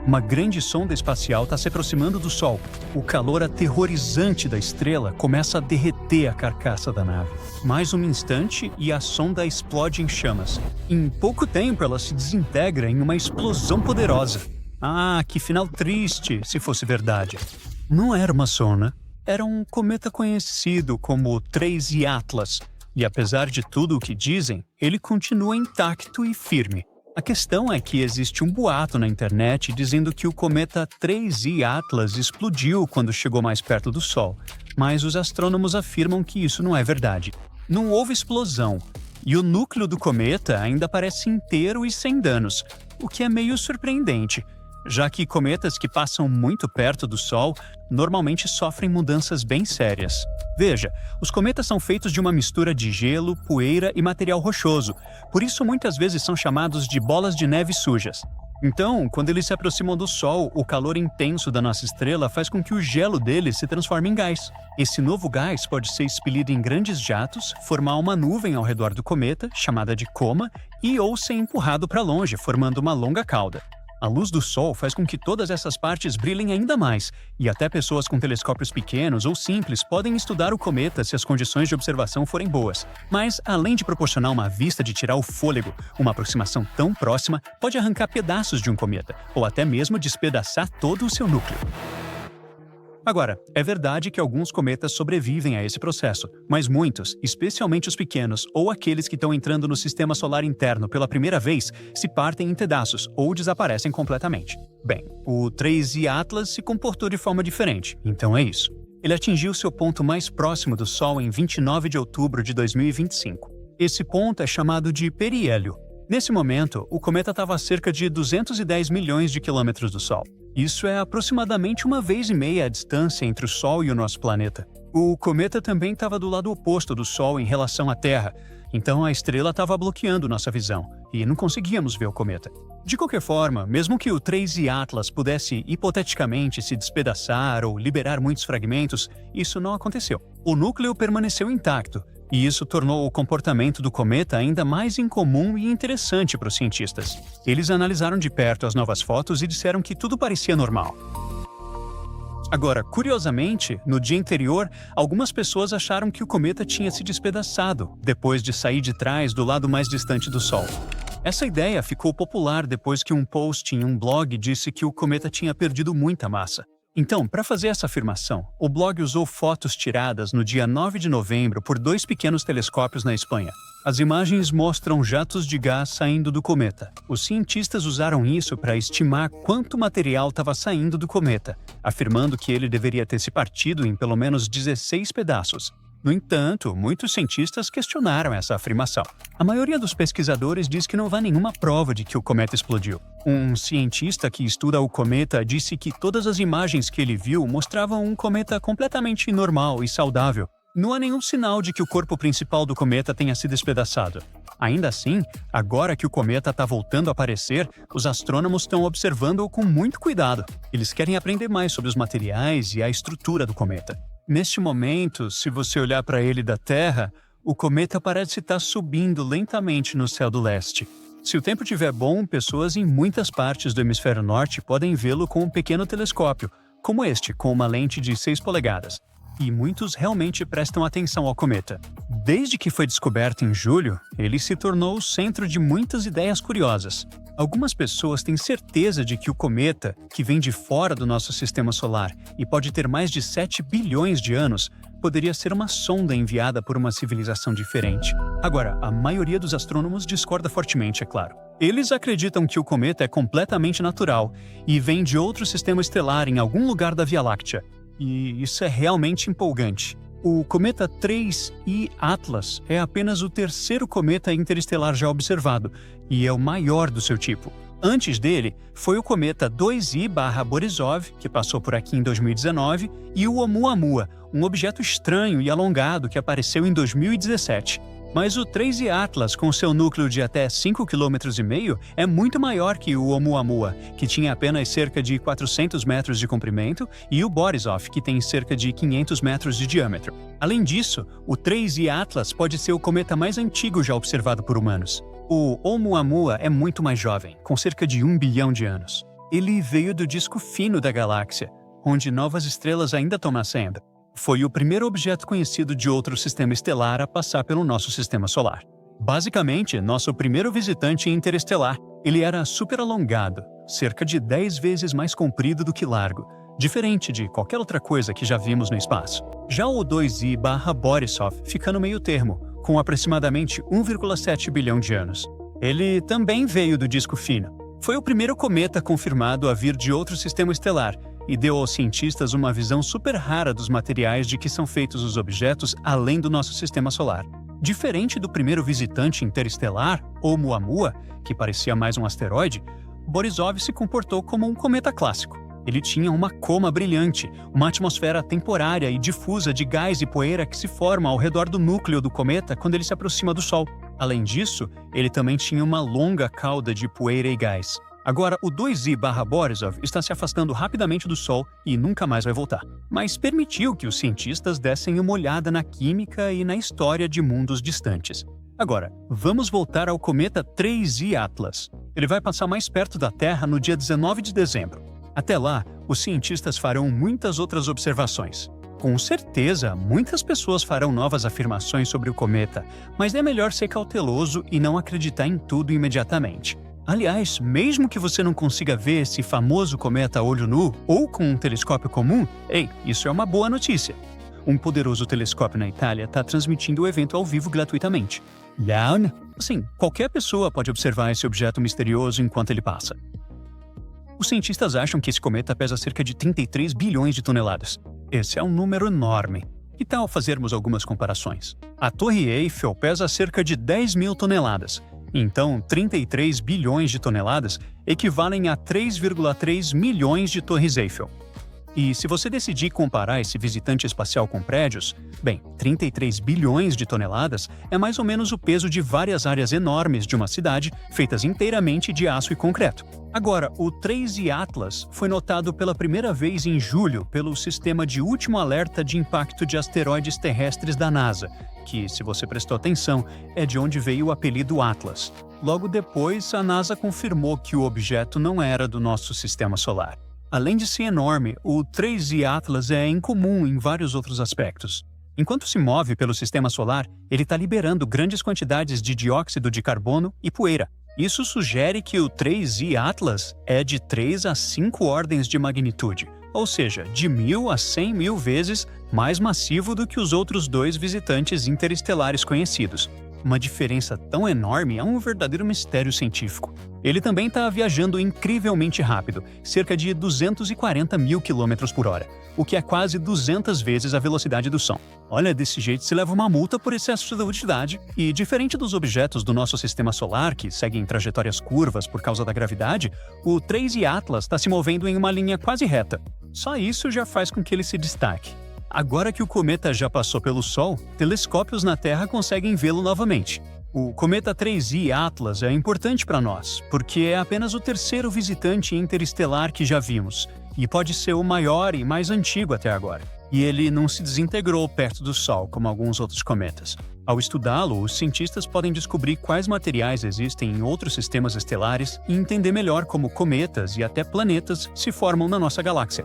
Uma grande sonda espacial está se aproximando do Sol. O calor aterrorizante da estrela começa a derreter a carcaça da nave. Mais um instante e a sonda explode em chamas. Em pouco tempo, ela se desintegra em uma explosão poderosa. Ah, que final triste, se fosse verdade. Não era uma sonda, era um cometa conhecido como 3I Atlas. E apesar de tudo o que dizem, ele continua intacto e firme. A questão é que existe um boato na internet dizendo que o cometa 3I Atlas explodiu quando chegou mais perto do Sol, mas os astrônomos afirmam que isso não é verdade. Não houve explosão, e o núcleo do cometa ainda parece inteiro e sem danos, o que é meio surpreendente, já que cometas que passam muito perto do Sol normalmente sofrem mudanças bem sérias. Veja, os cometas são feitos de uma mistura de gelo, poeira e material rochoso, por isso muitas vezes são chamados de bolas de neve sujas. Então, quando eles se aproximam do Sol, o calor intenso da nossa estrela faz com que o gelo deles se transforme em gás. Esse novo gás pode ser expelido em grandes jatos, formar uma nuvem ao redor do cometa, chamada de coma, e ou ser empurrado para longe, formando uma longa cauda. A luz do Sol faz com que todas essas partes brilhem ainda mais, e até pessoas com telescópios pequenos ou simples podem estudar o cometa se as condições de observação forem boas. Mas, além de proporcionar uma vista de tirar o fôlego, uma aproximação tão próxima pode arrancar pedaços de um cometa, ou até mesmo despedaçar todo o seu núcleo. Agora, é verdade que alguns cometas sobrevivem a esse processo, mas muitos, especialmente os pequenos ou aqueles que estão entrando no sistema solar interno pela primeira vez, se partem em pedaços ou desaparecem completamente. Bem, o 3I Atlas se comportou de forma diferente, então é isso. Ele atingiu seu ponto mais próximo do Sol em 29 de outubro de 2025. Esse ponto é chamado de periélio. Nesse momento, o cometa estava a cerca de 210 milhões de quilômetros do Sol. Isso é aproximadamente 1,5 vezes a distância entre o Sol e o nosso planeta. O cometa também estava do lado oposto do Sol em relação à Terra, então a estrela estava bloqueando nossa visão, e não conseguíamos ver o cometa. De qualquer forma, mesmo que o 3I Atlas pudesse hipoteticamente se despedaçar ou liberar muitos fragmentos, isso não aconteceu. O núcleo permaneceu intacto, e isso tornou o comportamento do cometa ainda mais incomum e interessante para os cientistas. Eles analisaram de perto as novas fotos e disseram que tudo parecia normal. Agora, curiosamente, no dia anterior, algumas pessoas acharam que o cometa tinha se despedaçado, depois de sair de trás do lado mais distante do Sol. Essa ideia ficou popular depois que um post em um blog disse que o cometa tinha perdido muita massa. Então, para fazer essa afirmação, o blog usou fotos tiradas no dia 9 de novembro por 2 pequenos telescópios na Espanha. As imagens mostram jatos de gás saindo do cometa. Os cientistas usaram isso para estimar quanto material estava saindo do cometa, afirmando que ele deveria ter se partido em pelo menos 16 pedaços. No entanto, muitos cientistas questionaram essa afirmação. A maioria dos pesquisadores diz que não há nenhuma prova de que o cometa explodiu. Um cientista que estuda o cometa disse que todas as imagens que ele viu mostravam um cometa completamente normal e saudável. Não há nenhum sinal de que o corpo principal do cometa tenha se despedaçado. Ainda assim, agora que o cometa está voltando a aparecer, os astrônomos estão observando-o com muito cuidado. Eles querem aprender mais sobre os materiais e a estrutura do cometa. Neste momento, se você olhar para ele da Terra, o cometa parece estar subindo lentamente no céu do leste. Se o tempo estiver bom, pessoas em muitas partes do hemisfério norte podem vê-lo com um pequeno telescópio, como este, com uma lente de 6 polegadas. E muitos realmente prestam atenção ao cometa. Desde que foi descoberto em julho, ele se tornou o centro de muitas ideias curiosas. Algumas pessoas têm certeza de que o cometa, que vem de fora do nosso sistema solar e pode ter mais de 7 bilhões de anos, poderia ser uma sonda enviada por uma civilização diferente. Agora, a maioria dos astrônomos discorda fortemente, é claro. Eles acreditam que o cometa é completamente natural e vem de outro sistema estelar em algum lugar da Via Láctea. E isso é realmente empolgante. O cometa 3I Atlas é apenas o terceiro cometa interestelar já observado, e é o maior do seu tipo. Antes dele, foi o cometa 2I/Borisov, que passou por aqui em 2019, e o Oumuamua, um objeto estranho e alongado que apareceu em 2017. Mas o 3I Atlas, com seu núcleo de até 5,5 km, é muito maior que o Oumuamua, que tinha apenas cerca de 400 metros de comprimento, e o Borisov, que tem cerca de 500 metros de diâmetro. Além disso, o 3I Atlas pode ser o cometa mais antigo já observado por humanos. O Oumuamua é muito mais jovem, com cerca de 1 bilhão de anos. Ele veio do disco fino da galáxia, onde novas estrelas ainda estão nascendo. Foi o primeiro objeto conhecido de outro sistema estelar a passar pelo nosso sistema solar. Basicamente, nosso primeiro visitante interestelar. Ele era super alongado, cerca de 10 vezes mais comprido do que largo, diferente de qualquer outra coisa que já vimos no espaço. Já o 2I/Borisov fica no meio termo, com aproximadamente 1,7 bilhão de anos. Ele também veio do disco fino. Foi o primeiro cometa confirmado a vir de outro sistema estelar e deu aos cientistas uma visão super rara dos materiais de que são feitos os objetos além do nosso sistema solar. Diferente do primeiro visitante interestelar, Oumuamua, que parecia mais um asteroide, Borisov se comportou como um cometa clássico. Ele tinha uma coma brilhante, uma atmosfera temporária e difusa de gás e poeira que se forma ao redor do núcleo do cometa quando ele se aproxima do Sol. Além disso, ele também tinha uma longa cauda de poeira e gás. Agora, o 2I/Borisov está se afastando rapidamente do Sol e nunca mais vai voltar. Mas permitiu que os cientistas dessem uma olhada na química e na história de mundos distantes. Agora, vamos voltar ao cometa 3I Atlas. Ele vai passar mais perto da Terra no dia 19 de dezembro. Até lá, os cientistas farão muitas outras observações. Com certeza, muitas pessoas farão novas afirmações sobre o cometa, mas é melhor ser cauteloso e não acreditar em tudo imediatamente. Aliás, mesmo que você não consiga ver esse famoso cometa a olho nu ou com um telescópio comum, isso é uma boa notícia. Um poderoso telescópio na Itália está transmitindo o evento ao vivo gratuitamente. Assim, qualquer pessoa pode observar esse objeto misterioso enquanto ele passa. Os cientistas acham que esse cometa pesa cerca de 33 bilhões de toneladas. Esse é um número enorme. Que tal fazermos algumas comparações? A Torre Eiffel pesa cerca de 10 mil toneladas. Então, 33 bilhões de toneladas equivalem a 3,3 milhões de Torres Eiffel. E se você decidir comparar esse visitante espacial com prédios, 33 bilhões de toneladas é mais ou menos o peso de várias áreas enormes de uma cidade feitas inteiramente de aço e concreto. Agora, o 3I Atlas foi notado pela primeira vez em julho pelo Sistema de Último Alerta de Impacto de Asteroides Terrestres da NASA, que, se você prestou atenção, é de onde veio o apelido Atlas. Logo depois, a NASA confirmou que o objeto não era do nosso sistema solar. Além de ser enorme, o 3I Atlas é incomum em vários outros aspectos. Enquanto se move pelo sistema solar, ele está liberando grandes quantidades de dióxido de carbono e poeira. Isso sugere que o 3I Atlas é de 3 a 5 ordens de magnitude, ou seja, de 1000 a 100 mil vezes mais massivo do que os outros dois visitantes interestelares conhecidos. Uma diferença tão enorme é um verdadeiro mistério científico. Ele também está viajando incrivelmente rápido, cerca de 240 mil km por hora, o que é quase 200 vezes a velocidade do som. Olha, desse jeito se leva uma multa por excesso de velocidade. E diferente dos objetos do nosso sistema solar, que seguem trajetórias curvas por causa da gravidade, o 3I Atlas está se movendo em uma linha quase reta. Só isso já faz com que ele se destaque. Agora que o cometa já passou pelo Sol, telescópios na Terra conseguem vê-lo novamente. O cometa 3I Atlas é importante para nós, porque é apenas o terceiro visitante interestelar que já vimos, e pode ser o maior e mais antigo até agora. E ele não se desintegrou perto do Sol, como alguns outros cometas. Ao estudá-lo, os cientistas podem descobrir quais materiais existem em outros sistemas estelares e entender melhor como cometas e até planetas se formam na nossa galáxia.